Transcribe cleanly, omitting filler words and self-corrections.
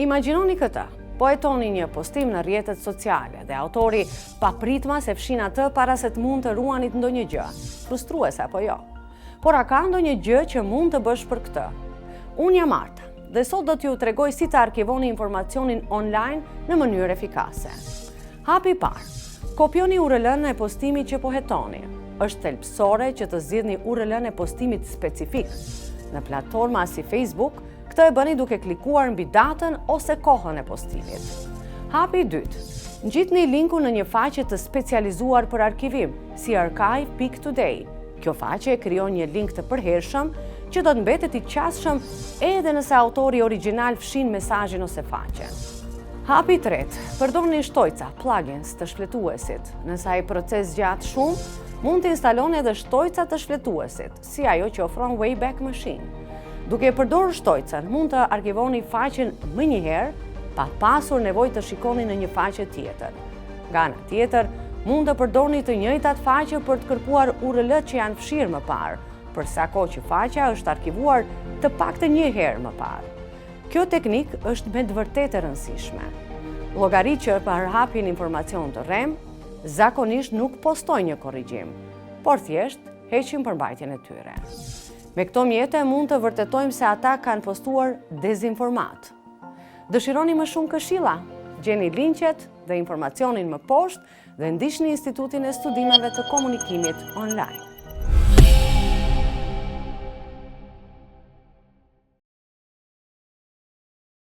Imagjinoni këtë, po hetoni një postim në rrjetet sociale dhe autori papritma se fshin atë para se të mund të ruanit ndonjë gjë. Frustruese apo jo? Por a ka ndonjë gjë që mund të bësh për këtë? Unë jam Marta dhe sot do t'ju tregoj si të arkivoni informacionin online në mënyrë efikase. Hapi i parë. Kopjoni URL-n e postimit që po hetoni. Është thelbësore që të zgjidhni URL-n e postimit specifik. Në platforma si Facebook, këtë e bëni duke klikuar mbi datën ose kohën e postimit. Hapi i dytë. Ngjitni linkun në një faqe të specializuar për arkivim, si archive.today. Kjo faqe krijon një link të përhershëm që do të mbetet i qasshëm edhe nëse autori origjinal fshin mesazhin ose faqen. Hapi i tretë. Përdorni shtojca, plugins të shfletuesit. Nëse ai proces zgjat shumë, mund të instaloni edhe shtojca të shfletuesit, si ajo që ofron Wayback Machine. Duke përdorur shtojcën, mund të arkivoni faqen më një herë, pa pasur nevojë të shikoni në një faqe tjetër. Nga ana tjetër, mund të përdorni të njëjtat faqe për të kërkuar URL që janë fshirë më parë, për sa kohë që faqja është arkivuar të paktën një herë më parë. Kjo teknik është me të vërtetë e rëndësishme. Llogaritë që përhapin informacion të rrem, zakonisht nuk postojnë një korrigjim, por thjesht heqin përmbajtjen e tyre. Me këto mjete mund të vërtetojmë se ata kanë postuar dezinformat. Dëshironi më shumë këshilla? Gjeni linqet dhe informacionin më poshtë dhe ndiqni Institutin e Studimeve të Komunikimit online.